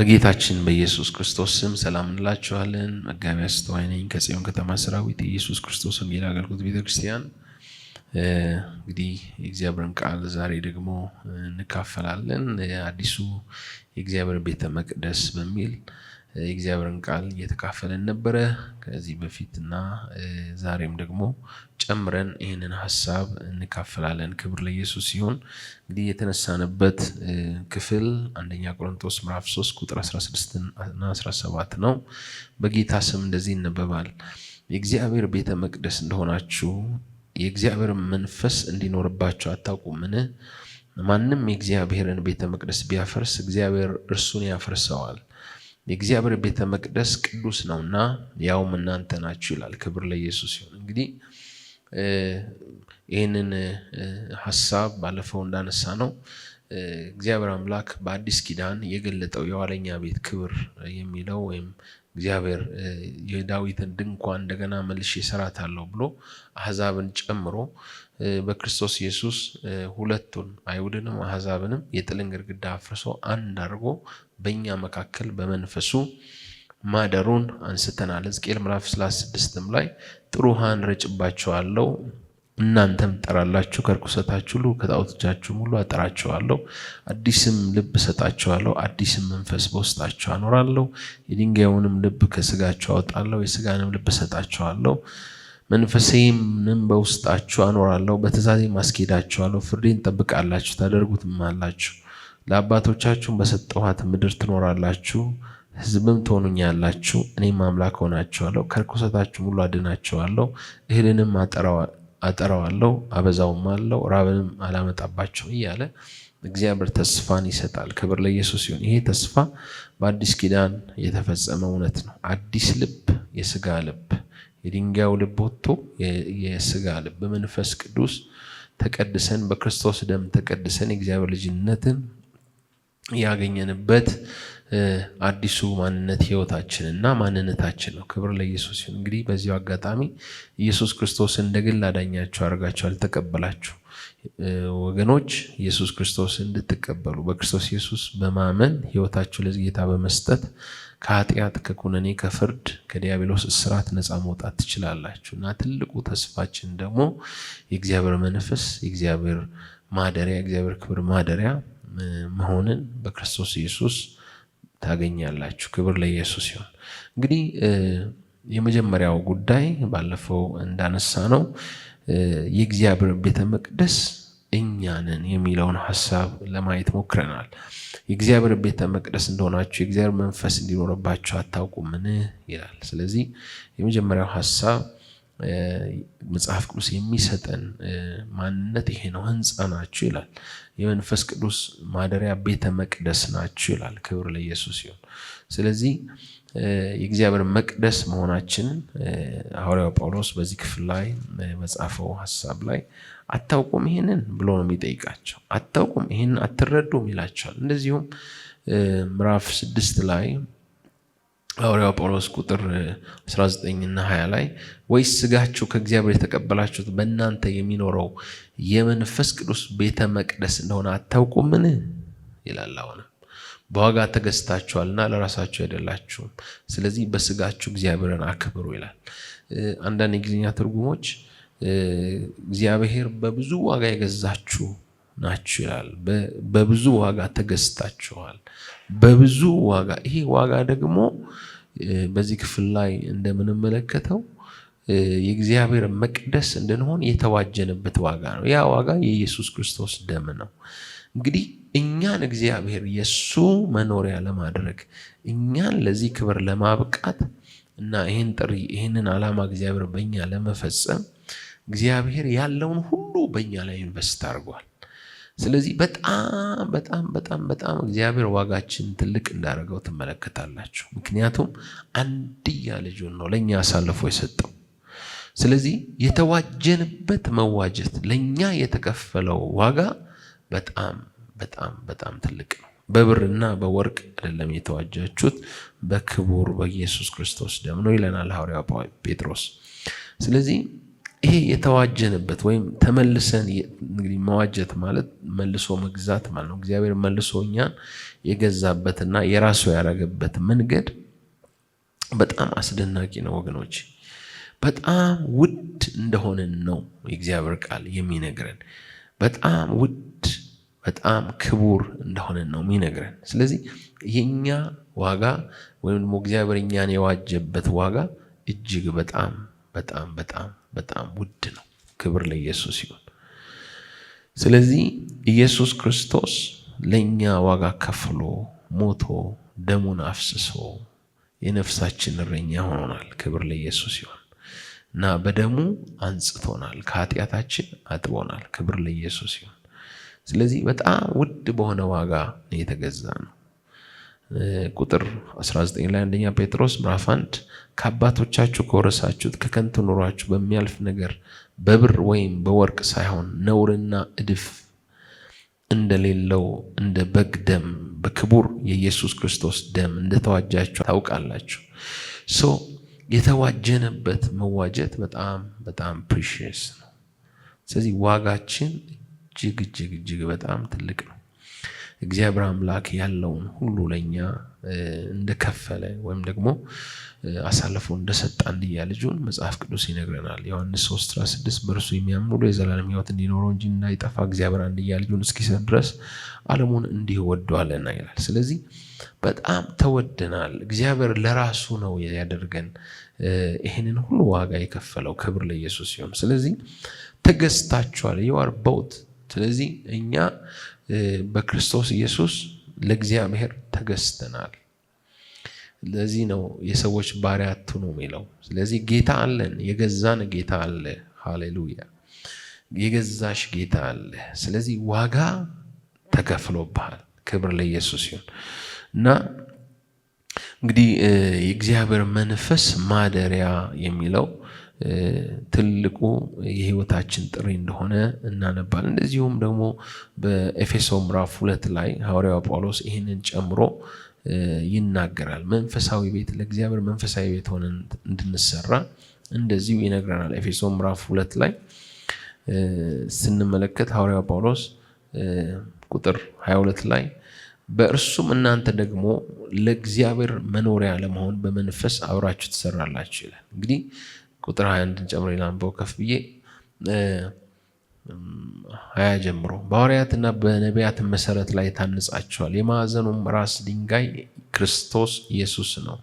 በጌታችን በኢየሱስ ክርስቶስ ስም ሰላም እንላችኋለን። መጋቢ አስተዋይ ነኝ ከጽዮን ከተማ ሰራዊት የኢየሱስ ክርስቶስ ወንጌል አገልግሎት ቤተክርስቲያን። እንግዲህ የእግዚአብሔርን ቃል ዛሬ ደግሞ እንካፈላለን። አዲሱ የእግዚአብሔር ቤተ መቅደስ በሚል የእግዚአብሔርን ቃል እየተካፈለን ነበረ ከዚህ በፊትና ዛሬም ደግሞ ጨምረን ይህንን ሐሳብ እንካፈላለን። ክብር ለኢየሱስ ይሁን። እንግዲህ የተነሳንበት ክፍል አንደኛ ቆሮንቶስ ምዕራፍ 3 ቁጥር 16 እና 17 ነው። በጌታ ስም እንደዚህ ይነበባል። የእግዚአብሔር ቤተ መቅደስ እንደሆናችሁ የእግዚአብሔር መንፈስ እንዲኖርባችሁ አታውቁምን? ማንም የእግዚአብሔርን ቤተ መቅደስ ቢያፈርስ እግዚአብሔር እርሱን ያፈርሰዋል። የእግዚአብሔር ቤተ መቅደስ ቅዱስ ነውና ያውም እናንተ ናችሁ ይላል። ክብር ለኢየሱስ ይሁን። እንግዲህ ይህንን ሐሳብ ባለፈው እንዳነሳ ነው እግዚአብሔር አምላክ በአዲስ ኪዳን የገለጠው የኋለኛ ቤት ክብር የሚለው ወይም እግዚአብሔር የዳዊትን ድንኳን እንደገና መልሼ እሰራታለሁ ብሎ አሕዛብን ጨምሮ በክርስቶስ ኢየሱስ ሁለቱን አይሁድንም አሕዛብንም የጥልን ግድግዳ አፍርሶ አንድ አድርጎ በእኛ መካከል በመንፈሱ ማደሩን አንስተናል። ሕዝቅኤል ምዕራፍ 36 ላይ ጥሩ ውሃን ረጭባችኋለሁ፣ እናንተም ትጠራላችሁ፣ ከርኩሰታችሁ ሁሉ ከጣዖቶቻችሁ ሁሉ አጠራችኋለሁ፣ አዲስም ልብ እሰጣችኋለሁ፣ አዲስም መንፈስ በውስጣችሁ አኖራለሁ፣ የድንጋዩንም ልብ ከስጋችሁ አወጣለሁ፣ የስጋንም ልብ እሰጣችኋለሁ፣ መንፈሴንም በውስጣችሁ አኖራለሁ፣ በትእዛዜም አስኬዳችኋለሁ፣ ፍርዴን ትጠብቃላችሁ ታደርጉትማላችሁ፣ ለአባቶቻችሁም በሰጠኋት ምድር ትኖራላችሁ፣ ሕዝብም ትሆኑኛላችሁ፣ እኔም አምላክ ሆናችኋለሁ፣ ከርኩሰታችሁም ሁሉ አድናችኋለሁ፣ እህልንም አጠራዋለሁ፣ አበዛውም አለው፣ ራብንም አላመጣባቸውም እያለ እግዚአብሔር ተስፋን ይሰጣል። ክብር ለኢየሱስ ይሁን። ይሄ ተስፋ በአዲስ ኪዳን የተፈጸመ እውነት ነው። አዲስ ልብ፣ የስጋ ልብ፣ የድንጋዩ ልብ ወጥቶ የስጋ ልብ በመንፈስ ቅዱስ ተቀድሰን በክርስቶስ ደም ተቀድሰን የእግዚአብሔር ልጅነትን ያገኘንበት አዲሱ ማንነት ህይወታችንና ማንነታችን ነው። ክብር ለኢየሱስ ይሁን። እንግዲህ በዚሁ አጋጣሚ ኢየሱስ ክርስቶስን እንደ ግል አዳኛችሁ አድርጋችሁ አልተቀበላችሁ ወገኖች ኢየሱስ ክርስቶስን እንድትቀበሉ በክርስቶስ ኢየሱስ በማመን ህይወታችሁ ለዚህ ጌታ በመስጠት ከኃጢአት፣ ከኩነኔ፣ ከፍርድ፣ ከዲያብሎስ እስራት ነፃ መውጣት ትችላላችሁ እና ትልቁ ተስፋችን ደግሞ የእግዚአብሔር መንፈስ፣ የእግዚአብሔር ማደሪያ፣ የእግዚአብሔር ክብር ማደሪያ መሆንን በክርስቶስ ኢየሱስ ታገኛላችሁ። ክብር ለኢየሱስ ይሁን። እንግዲህ የመጀመሪያው ጉዳይ ባለፈው እንዳነሳ ነው የእግዚአብሔር ቤተ መቅደስ እኛ ነን የሚለውን ሐሳብ ለማየት ሞክረናል። የእግዚአብሔር ቤተ መቅደስ እንደሆናችሁ የእግዚአብሔር መንፈስ እንዲኖርባችሁ አታውቁምን ይላል። ስለዚህ የመጀመሪያው ሐሳብ መጽሐፍ ቅዱስ የሚሰጠን ማንነት ይሄ ነው። ሕንፃ ናችሁ ይላል። የመንፈስ ቅዱስ ማደሪያ ቤተ መቅደስ ናችሁ ይላል። ክብር ለኢየሱስ ይሁን። ስለዚህ የእግዚአብሔር መቅደስ መሆናችንን ሐዋርያው ጳውሎስ በዚህ ክፍል ላይ መጻፈው ሐሳብ ላይ አታውቁም ይሄንን ብሎ ነው የሚጠይቃቸው። አታውቁም ይሄንን አትረዱም ይላቸዋል። እንደዚሁም ምዕራፍ 6 ላይ ሐዋርያው ጳውሎስ ቁጥር 19 እና 20 ላይ ወይስ ስጋችሁ ከእግዚአብሔር የተቀበላችሁት በእናንተ የሚኖረው የመንፈስ ቅዱስ ቤተ መቅደስ እንደሆነ አታውቁምን ይላል። አሁንም በዋጋ ተገዝታችኋልና ለራሳችሁ አይደላችሁም፣ ስለዚህ በስጋችሁ እግዚአብሔርን አክብሩ ይላል። አንዳንድ የእንግሊዝኛ ትርጉሞች እግዚአብሔር በብዙ ዋጋ የገዛችሁ ናችሁ ይላል። በብዙ ዋጋ ተገዝታችኋል፣ በብዙ ዋጋ። ይሄ ዋጋ ደግሞ በዚህ ክፍል ላይ እንደምንመለከተው የእግዚአብሔር መቅደስ እንድንሆን የተዋጀንበት ዋጋ ነው። ያ ዋጋ የኢየሱስ ክርስቶስ ደም ነው። እንግዲህ እኛን እግዚአብሔር የሱ መኖሪያ ለማድረግ እኛን ለዚህ ክብር ለማብቃት እና ይህን ጥሪ ይህንን ዓላማ እግዚአብሔር በእኛ ለመፈጸም እግዚአብሔር ያለውን ሁሉ በእኛ ላይ ኢንቨስት አድርጓል። ስለዚህ በጣም በጣም በጣም በጣም እግዚአብሔር ዋጋችን ትልቅ እንዳደረገው ትመለከታላችሁ። ምክንያቱም አንድያ ልጁን ነው ለእኛ አሳልፎ የሰጠው። ስለዚህ የተዋጀንበት መዋጀት ለእኛ የተከፈለው ዋጋ በጣም በጣም በጣም ትልቅ ነው። በብርና በወርቅ አይደለም የተዋጃችሁት፣ በክቡር በኢየሱስ ክርስቶስ ደም ነው ይለናል ሐዋርያው ጴጥሮስ። ስለዚህ ይሄ የተዋጀንበት ወይም ተመልሰን እንግዲህ መዋጀት ማለት መልሶ መግዛት ማለት ነው። እግዚአብሔር መልሶ እኛን የገዛበትና የራሱ ያደረገበት መንገድ በጣም አስደናቂ ነው ወገኖች። በጣም ውድ እንደሆነን ነው የእግዚአብሔር ቃል የሚነግረን። በጣም ውድ፣ በጣም ክቡር እንደሆነን ነው የሚነግረን። ስለዚህ የኛ ዋጋ ወይም ደግሞ እግዚአብሔር እኛን የዋጀበት ዋጋ እጅግ በጣም በጣም በጣም በጣም ውድ ነው። ክብር ለኢየሱስ ይሁን። ስለዚህ ኢየሱስ ክርስቶስ ለኛ ዋጋ ከፍሎ ሞቶ ደሙን አፍስሶ የነፍሳችን እረኛ ሆኖናል። ክብር ለኢየሱስ ይሁን እና በደሙ አንጽቶናል፣ ከኃጢአታችን አጥቦናል። ክብር ለኢየሱስ ይሁን። ስለዚህ በጣም ውድ በሆነ ዋጋ የተገዛ ነው። ቁጥር 19 ላይ አንደኛ ጴጥሮስ ምዕራፍ 1 ከአባቶቻችሁ ከወረሳችሁት ከከንቱ ኑሯችሁ በሚያልፍ ነገር በብር ወይም በወርቅ ሳይሆን ነውርና እድፍ እንደሌለው እንደ በግ ደም በክቡር የኢየሱስ ክርስቶስ ደም እንደተዋጃችሁ ታውቃላችሁ። የተዋጀንበት መዋጀት በጣም በጣም ፕሪሺየስ ነው። ስለዚህ ዋጋችን እጅግ እጅግ እጅግ በጣም ትልቅ ነው። እግዚአብሔር አምላክ ያለውን ሁሉ ለኛ እንደከፈለ ወይም ደግሞ አሳልፎ እንደሰጠ አንድያ ልጁን መጽሐፍ ቅዱስ ይነግረናል። ዮሐንስ 3:16 በእርሱ የሚያምን ሁሉ የዘላለም ሕይወት እንዲኖረው እንጂ እንዳይጠፋ እግዚአብሔር አንድያ ልጁን እስኪሰጥ ድረስ ዓለሙን እንዲሁ ወዶአልና ይላል። ስለዚህ በጣም ተወደናል። እግዚአብሔር ለራሱ ነው ያደርገን ይህንን ሁሉ ዋጋ የከፈለው። ክብር ለኢየሱስ ይሁን። ስለዚህ ተገዝታችኋል። you are both። ስለዚህ እኛ በክርስቶስ ኢየሱስ ለእግዚአብሔር ተገዝተናል። ለዚህ ነው የሰዎች ባሪያ አትሁኑ የሚለው። ስለዚህ ጌታ አለን፣ የገዛን ጌታ አለ። ሃሌሉያ! የገዛሽ ጌታ አለ። ስለዚህ ዋጋ ተከፍሎብሃል። ክብር ለኢየሱስ ይሁን እና እንግዲህ የእግዚአብሔር መንፈስ ማደሪያ የሚለው ትልቁ የህይወታችን ጥሪ እንደሆነ እናነባል። እንደዚሁም ደግሞ በኤፌሶን ምዕራፍ 2 ላይ ሐዋርያው ጳውሎስ ይህንን ጨምሮ ይናገራል። መንፈሳዊ ቤት ለእግዚአብሔር መንፈሳዊ ቤት ሆነን እንድንሰራ እንደዚሁ ይነግረናል። ኤፌሶን ምዕራፍ 2 ላይ ስንመለከት ሐዋርያው ጳውሎስ ቁጥር 22 ላይ በእርሱም እናንተ ደግሞ ለእግዚአብሔር መኖሪያ ለመሆን በመንፈስ አብራችሁ ትሰራላችሁ ይላል። እንግዲህ ቁጥር 21 ጨምሮ ላንበው ከፍ ብዬ 20 ጀምሮ በሐዋርያትና በነቢያት መሰረት ላይ ታንጻችኋል። የማዕዘኑም ራስ ድንጋይ ክርስቶስ ኢየሱስ ነው።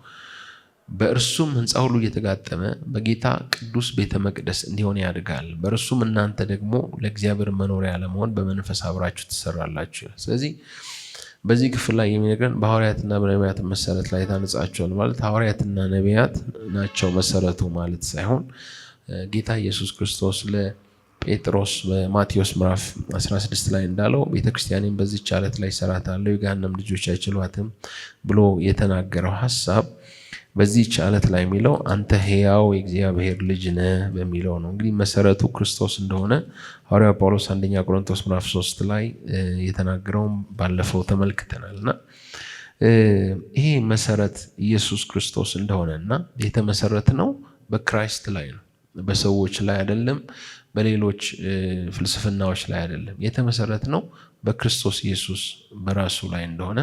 በእርሱም ሕንፃ ሁሉ እየተጋጠመ በጌታ ቅዱስ ቤተ መቅደስ እንዲሆን ያድጋል። በእርሱም እናንተ ደግሞ ለእግዚአብሔር መኖሪያ ለመሆን በመንፈስ አብራችሁ ትሰራላችሁ። ስለዚህ በዚህ ክፍል ላይ የሚነግረን በሐዋርያትና በነቢያት መሰረት ላይ ታንጻችኋል ማለት ሐዋርያትና ነቢያት ናቸው መሰረቱ ማለት ሳይሆን ጌታ ኢየሱስ ክርስቶስ ለጴጥሮስ በማቴዎስ ምዕራፍ 16 ላይ እንዳለው ቤተክርስቲያኔን በዚህች ዓለት ላይ እሰራታለሁ የገሃነም ልጆች አይችሏትም ብሎ የተናገረው ሐሳብ በዚህች ዓለት ላይ የሚለው አንተ ሕያው የእግዚአብሔር ልጅ ነህ በሚለው ነው። እንግዲህ መሰረቱ ክርስቶስ እንደሆነ ሐዋርያው ጳውሎስ አንደኛ ቆሮንቶስ ምዕራፍ 3 ላይ የተናገረውን ባለፈው ተመልክተናልና ይሄ መሰረት ኢየሱስ ክርስቶስ እንደሆነና የተመሰረት ነው በክራይስት ላይ ነው፣ በሰዎች ላይ አይደለም፣ በሌሎች ፍልስፍናዎች ላይ አይደለም። የተመሰረት ነው በክርስቶስ ኢየሱስ በራሱ ላይ እንደሆነ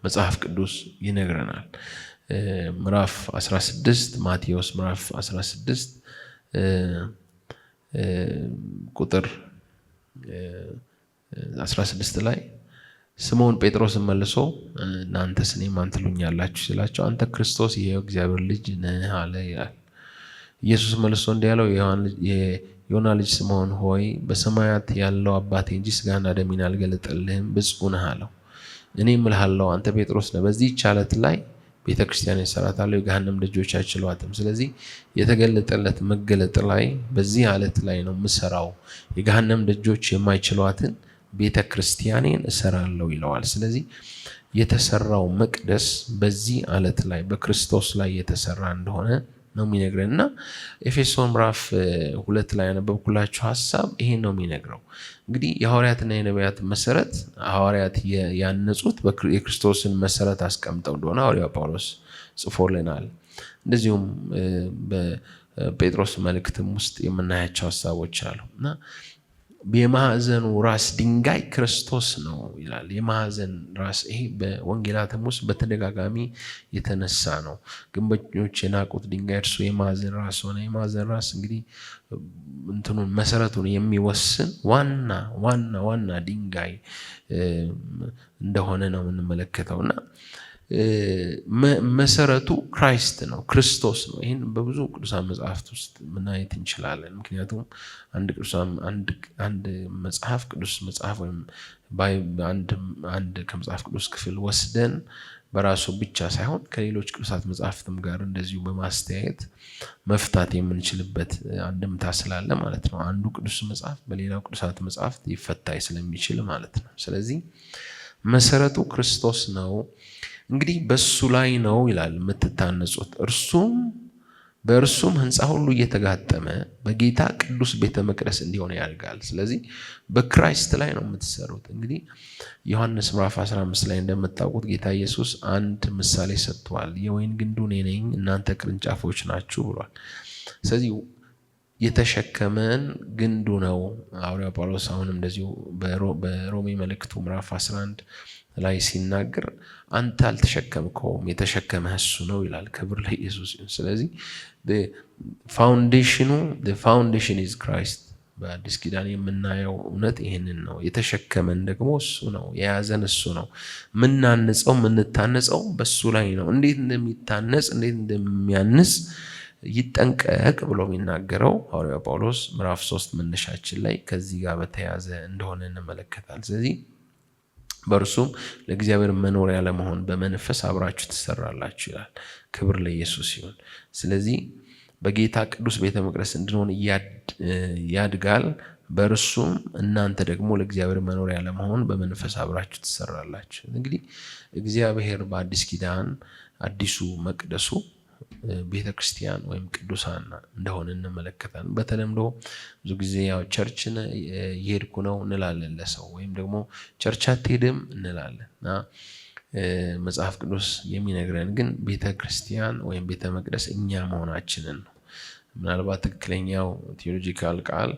መጽሐፍ ቅዱስ ይነግረናል። ምዕራፍ 16 ማቴዎስ ምዕራፍ 16 ቁጥር 16 ላይ ስምዖን ጴጥሮስን መልሶ እናንተስ እኔ ማን ትሉኛላችሁ ሲላቸው አንተ ክርስቶስ የእግዚአብሔር ልጅ ነህ አለ ይላል። ኢየሱስ መልሶ እንዲህ ያለው የዮና ልጅ ስምዖን ሆይ በሰማያት ያለው አባቴ እንጂ ሥጋና ደሜን አልገለጠልህም፣ ብፁዕ ነህ አለው። እኔ እምልሃለሁ አንተ ጴጥሮስ ነህ፣ በዚህች ዓለት ላይ ቤተክርስቲያን እሰራታለሁ የገሃነም ደጆች አይችሏትም። ስለዚህ የተገለጠለት መገለጥ ላይ በዚህ ዓለት ላይ ነው የምሰራው፣ የገሃነም ደጆች የማይችሏትን ቤተክርስቲያኔን እሰራለሁ ይለዋል። ስለዚህ የተሰራው መቅደስ በዚህ ዓለት ላይ በክርስቶስ ላይ የተሰራ እንደሆነ ነው የሚነግረን እና ኤፌሶን ምዕራፍ 2 ላይ ያነበብኩላችሁ ሐሳብ ይሄን ነው የሚነግረው። እንግዲህ የሐዋርያትና የነቢያት መሰረት ሐዋርያት ያነጹት የክርስቶስን መሰረት አስቀምጠው እንደሆነ ሐዋርያው ጳውሎስ ጽፎልናል። እንደዚሁም ጴጥሮስ መልእክትም ውስጥ የምናያቸው ሀሳቦች አሉ እና የማዕዘኑ ራስ ድንጋይ ክርስቶስ ነው ይላል። የማዕዘን ራስ ይሄ በወንጌላትም ውስጥ በተደጋጋሚ የተነሳ ነው። ግንበኞች የናቁት ድንጋይ እርሱ የማዕዘን ራስ ሆነ። የማዕዘን ራስ እንግዲህ እንትኑን መሰረቱን የሚወስን ዋና ድንጋይ እንደሆነ ነው የምንመለከተውና መሰረቱ ክራይስት ነው፣ ክርስቶስ ነው። ይህን በብዙ ቅዱሳን መጽሐፍት ውስጥ ማየት እንችላለን። ምክንያቱም አንድ መጽሐፍ ቅዱስ መጽሐፍ ወይም አንድ ከመጽሐፍ ቅዱስ ክፍል ወስደን በራሱ ብቻ ሳይሆን ከሌሎች ቅዱሳት መጽሐፍትም ጋር እንደዚሁ በማስተያየት መፍታት የምንችልበት አንድምታ ስላለ ማለት ነው። አንዱ ቅዱስ መጽሐፍ በሌላው ቅዱሳት መጽሐፍት ይፈታ ስለሚችል ማለት ነው። ስለዚህ መሰረቱ ክርስቶስ ነው። እንግዲህ በሱ ላይ ነው ይላል የምትታነጹት፣ በእርሱም ሕንፃ ሁሉ እየተጋጠመ በጌታ ቅዱስ ቤተ መቅደስ እንዲሆን ያድጋል። ስለዚህ በክራይስት ላይ ነው የምትሰሩት። እንግዲህ ዮሐንስ ምዕራፍ 15 ላይ እንደምታውቁት ጌታ ኢየሱስ አንድ ምሳሌ ሰጥቷል። የወይን ግንዱ እኔ ነኝ፣ እናንተ ቅርንጫፎች ናችሁ ብሏል። ስለዚህ የተሸከመን ግንዱ ነው። ሐዋርያው ጳውሎስ አሁንም እንደዚሁ በሮሜ መልእክቱ ምዕራፍ 11 ላይ ሲናገር አንተ አልተሸከምከውም የተሸከመህ እሱ ነው ይላል። ክብር ለኢየሱስ ይሁን። ስለዚህ ፋውንዴሽን ኢዝ ክራይስት። በአዲስ ኪዳን የምናየው እውነት ይህንን ነው። የተሸከመን ደግሞ እሱ ነው፣ የያዘን እሱ ነው። የምንታነጸው በሱ ላይ ነው። እንዴት እንደሚታነጽ እንዴት እንደሚያንጽ ይጠንቀቅ ብሎ የሚናገረው ሐዋርያው ጳውሎስ ምዕራፍ 3 መነሻችን ላይ ከዚህ ጋር በተያያዘ እንደሆነ እንመለከታለን። ስለዚህ በእርሱም ለእግዚአብሔር መኖሪያ ለመሆን በመንፈስ አብራችሁ ትሰራላችሁ ይላል። ክብር ለኢየሱስ ይሁን። ስለዚህ በጌታ ቅዱስ ቤተ መቅደስ እንድንሆን ያድጋል። በእርሱም እናንተ ደግሞ ለእግዚአብሔር መኖሪያ ለመሆን በመንፈስ አብራችሁ ትሰራላችሁ። እንግዲህ እግዚአብሔር በአዲስ ኪዳን አዲሱ መቅደሱ ቤተ ክርስቲያን ወይም ቅዱሳን እንደሆነ እንመለከታለን። በተለምዶ ብዙ ጊዜ ያው ቸርችን እየሄድኩ ነው እንላለን ለሰው፣ ወይም ደግሞ ቸርች አትሄድም እንላለን እና መጽሐፍ ቅዱስ የሚነግረን ግን ቤተ ክርስቲያን ወይም ቤተ መቅደስ እኛ መሆናችንን ነው። ምናልባት ትክክለኛው ቴዎሎጂካል ቃል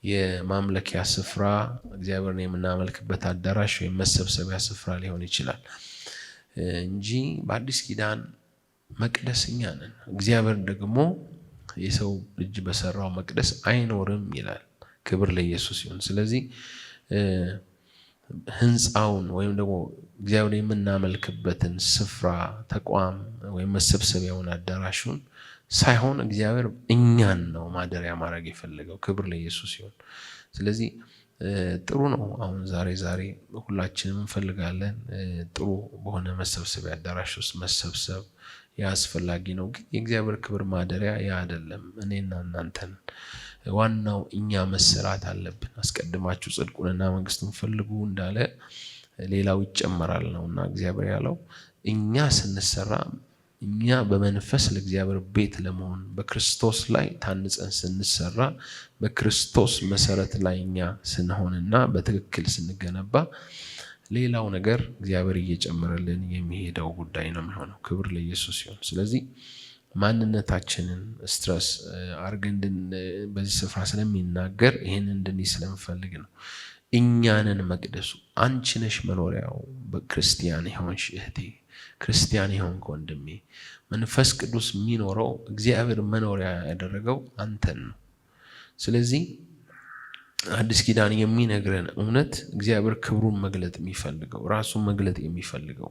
የማምለኪያ ስፍራ እግዚአብሔርን የምናመልክበት አዳራሽ ወይም መሰብሰቢያ ስፍራ ሊሆን ይችላል እንጂ በአዲስ ኪዳን መቅደስ እኛ ነን። እግዚአብሔር ደግሞ የሰው ልጅ በሰራው መቅደስ አይኖርም ይላል። ክብር ለኢየሱስ ይሁን። ስለዚህ ህንፃውን ወይም ደግሞ እግዚአብሔር የምናመልክበትን ስፍራ ተቋም ወይም መሰብሰቢያውን አዳራሹን ሳይሆን እግዚአብሔር እኛን ነው ማደሪያ ማድረግ የፈለገው። ክብር ለኢየሱስ ይሁን። ስለዚህ ጥሩ ነው። አሁን ዛሬ ሁላችንም እንፈልጋለን ጥሩ በሆነ መሰብሰቢያ አዳራሽ ውስጥ መሰብሰብ ያስፈልጋል ነው። ግን የእግዚአብሔር ክብር ማደሪያ ያ አይደለም፣ እኔና እናንተን። ዋናው እኛ መሰራት አለብን። አስቀድማችሁ ጽድቁንና መንግስቱን ፈልጉ እንዳለ ሌላው ይጨመራል ነውና እግዚአብሔር ያለው እኛ ስንሰራ እኛ በመንፈስ ለእግዚአብሔር ቤት ለመሆን በክርስቶስ ላይ ታንጸን ስንሰራ በክርስቶስ መሰረት ላይ እኛ ስንሆንና በትክክል ስንገነባ ሌላው ነገር እግዚአብሔር እየጨመረልን የሚሄደው ጉዳይ ነው የሚሆነው። ክብር ለኢየሱስ ይሁን። ስለዚህ ማንነታችንን ስትረስ አርገን በዚህ ስፍራ ስለሚናገር ይሄን እንድንይ ስለምፈልግ ነው። እኛንን መቅደሱ፣ አንቺ ነሽ መኖሪያው። በክርስቲያን ይሆንሽ እህቴ፣ ክርስቲያን ይሆንክ ወንድሜ፣ መንፈስ ቅዱስ የሚኖረው እግዚአብሔር መኖሪያ ያደረገው አንተን ነው። ስለዚህ አዲስ ኪዳን የሚነግረን እውነት እግዚአብሔር ክብሩን መግለጥ የሚፈልገው ራሱን መግለጥ የሚፈልገው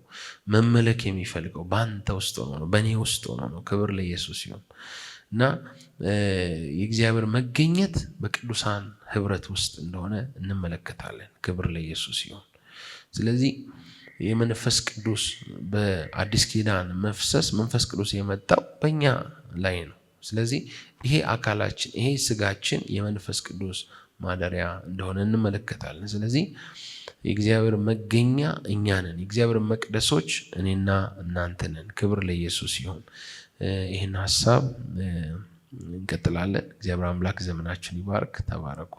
መመለክ የሚፈልገው በአንተ ውስጥ ሆኖ ነው፣ በእኔ ውስጥ ሆኖ ነው። ክብር ለኢየሱስ ይሁን እና የእግዚአብሔር መገኘት በቅዱሳን ህብረት ውስጥ እንደሆነ እንመለከታለን። ክብር ለኢየሱስ ይሁን። ስለዚህ የመንፈስ ቅዱስ በአዲስ ኪዳን መፍሰስ መንፈስ ቅዱስ የመጣው በእኛ ላይ ነው። ስለዚህ ይሄ አካላችን ይሄ ስጋችን የመንፈስ ቅዱስ ማደሪያ እንደሆነ እንመለከታለን። ስለዚህ የእግዚአብሔር መገኛ እኛ ነን። የእግዚአብሔር መቅደሶች እኔና እናንተ ነን። ክብር ለኢየሱስ ይሁን። ይህን ሀሳብ እንቀጥላለን። እግዚአብሔር አምላክ ዘመናችን ይባርክ። ተባረኩ።